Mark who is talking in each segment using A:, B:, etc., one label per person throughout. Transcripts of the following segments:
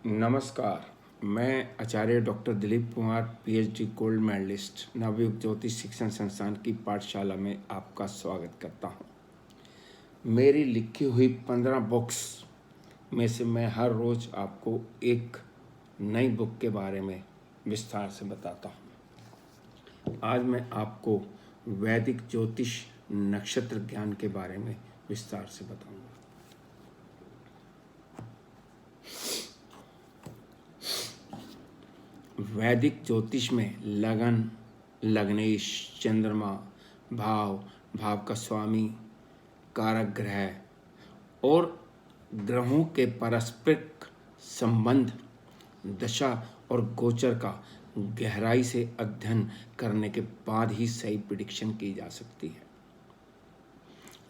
A: नमस्कार। मैं Acharya doctor Dilip Kumar PhD gold medallist Navyug Jyotish Shikshan संस्थान की पाठशाला में आपका स्वागत करता हूं। मेरी लिखी हुई 15 बुक्स में से मैं हर रोज़ आपको एक नई बुक के बारे में विस्तार से बताता हूं। आज मैं आपको वैदिक ज्योतिष नक्षत्र ज्ञान के बारे में विस्तार से बताऊंगा। वैदिक ज्योतिष में लगन, लग्नेश, चंद्रमा, भाव का स्वामी, कारक ग्रह और ग्रहों के पारस्परिक संबंध, दशा और गोचर का गहराई से अध्ययन करने के बाद ही सही प्रिडिक्शन की जा सकती है।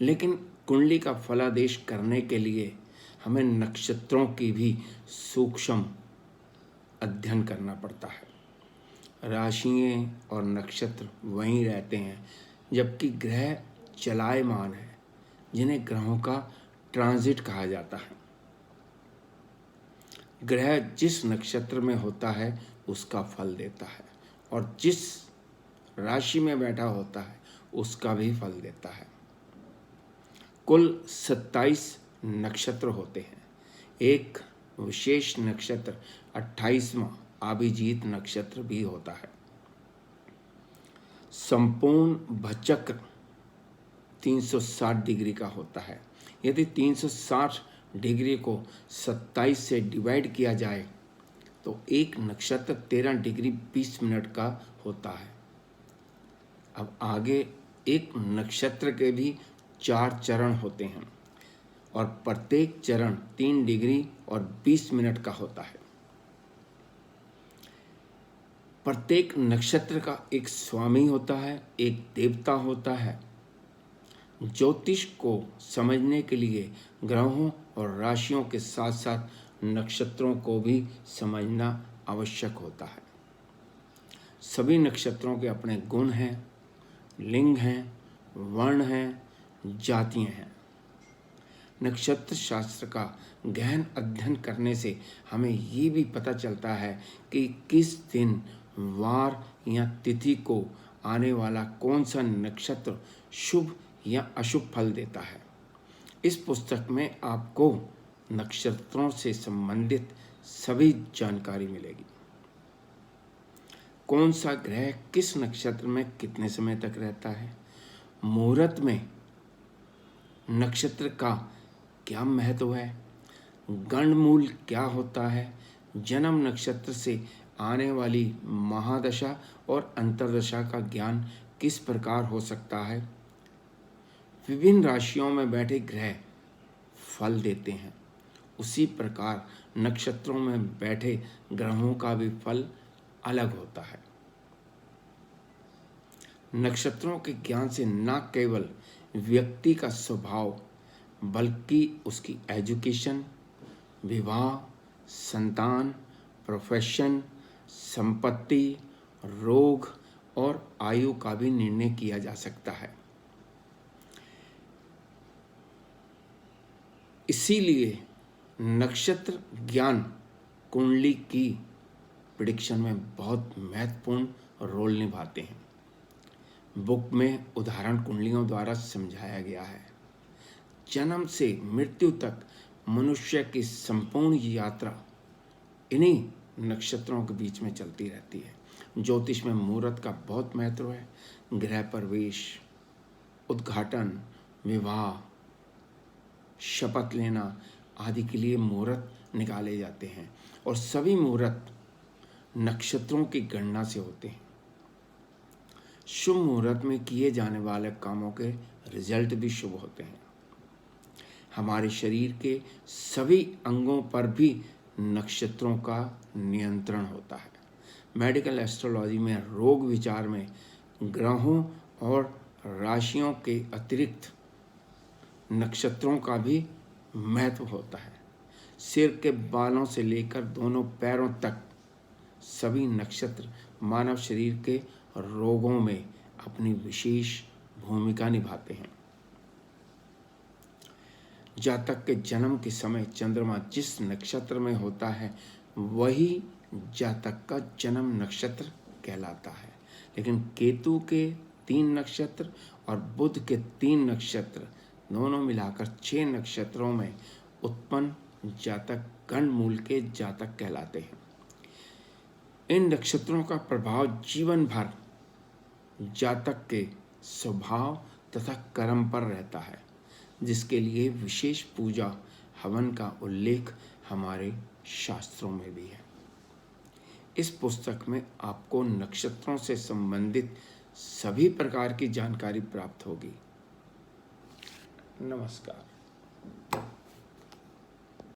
A: लेकिन कुंडली का फलादेश करने के लिए हमें नक्षत्रों की भी सूक्ष्म अध्ययन करना पड़ता है। राशियां और नक्षत्र वहीं रहते हैं, जबकि ग्रह चलायमान है, जिन्हें ग्रहों का ट्रांजिट कहा जाता है। ग्रह जिस नक्षत्र में होता है उसका फल देता है और जिस राशि में बैठा होता है उसका भी फल देता है। कुल 27 नक्षत्र होते हैं। एक विशेष नक्षत्र 28वां अभिजीत नक्षत्र भी होता है। संपूर्ण भचक्र 360 डिग्री का होता है। यदि 360 डिग्री को 27 से डिवाइड किया जाए तो एक नक्षत्र 13 डिग्री 20 मिनट का होता है। अब आगे एक नक्षत्र के भी 4 चरण होते हैं और प्रत्येक चरण 3 डिग्री और 20 मिनट का होता है। प्रत्येक नक्षत्र का एक स्वामी होता है, एक देवता होता है। ज्योतिष को समझने के लिए ग्रहों और राशियों के साथ साथ नक्षत्रों को भी समझना आवश्यक होता है। सभी नक्षत्रों के अपने गुण हैं, लिंग हैं, वर्ण हैं, जातियां हैं। नक्षत्र शास्त्र का गहन अध्ययन करने से हमें ये भी पता चलता है कि किस दिन, वार या तिथि को आने वाला कौन सा नक्षत्र शुभ या अशुभ फल देता है। इस पुस्तक में आपको नक्षत्रों से संबंधित सभी जानकारी मिलेगी। कौन सा ग्रह किस नक्षत्र में कितने समय तक रहता है, मुहूर्त में नक्षत्र का क्या महत्व है, गणमूल क्या होता है, जन्म नक्षत्र से आने वाली महादशा और अंतर्दशा का ज्ञान किस प्रकार हो सकता है। विभिन्न राशियों में बैठे ग्रह फल देते हैं, उसी प्रकार नक्षत्रों में बैठे ग्रहों का भी फल अलग होता है। नक्षत्रों के ज्ञान से न केवल व्यक्ति का स्वभाव बल्कि उसकी एजुकेशन, विवाह, संतान, प्रोफेशन, संपत्ति, रोग और आयु का भी निर्णय किया जा सकता है। इसीलिए नक्षत्र ज्ञान कुंडली की प्रेडिक्शन में बहुत महत्वपूर्ण रोल निभाते हैं। बुक में उदाहरण कुंडलियों द्वारा समझाया गया है। जन्म से मृत्यु तक मनुष्य की संपूर्ण यात्रा इन्हीं नक्षत्रों के बीच में चलती रहती है। ज्योतिष में मुहूर्त का बहुत महत्व है। गृह प्रवेश, उद्घाटन, विवाह, शपथ लेना आदि के लिए मुहूर्त निकाले जाते हैं और सभी मुहूर्त नक्षत्रों की गणना से होते हैं। शुभ मुहूर्त में किए जाने वाले कामों के रिजल्ट भी शुभ होते हैं। हमारे शरीर के सभी अंगों पर भी नक्षत्रों का नियंत्रण होता है। मेडिकल एस्ट्रोलॉजी में रोग विचार में ग्रहों और राशियों के अतिरिक्त नक्षत्रों का भी महत्व होता है। सिर के बालों से लेकर दोनों पैरों तक सभी नक्षत्र मानव शरीर के रोगों में अपनी विशेष भूमिका निभाते हैं। जातक के जन्म के समय चंद्रमा जिस नक्षत्र में होता है वही जातक का जन्म नक्षत्र कहलाता है। लेकिन केतु के 3 नक्षत्र और बुध के 3 नक्षत्र दोनों मिलाकर 6 नक्षत्रों में उत्पन्न जातक गण मूल के जातक कहलाते हैं। इन नक्षत्रों का प्रभाव जीवन भर जातक के स्वभाव तथा कर्म पर रहता है, जिसके लिए विशेष पूजा हवन का उल्लेख हमारे शास्त्रों में भी है। इस पुस्तक में आपको नक्षत्रों से संबंधित सभी प्रकार की जानकारी प्राप्त होगी। नमस्कार।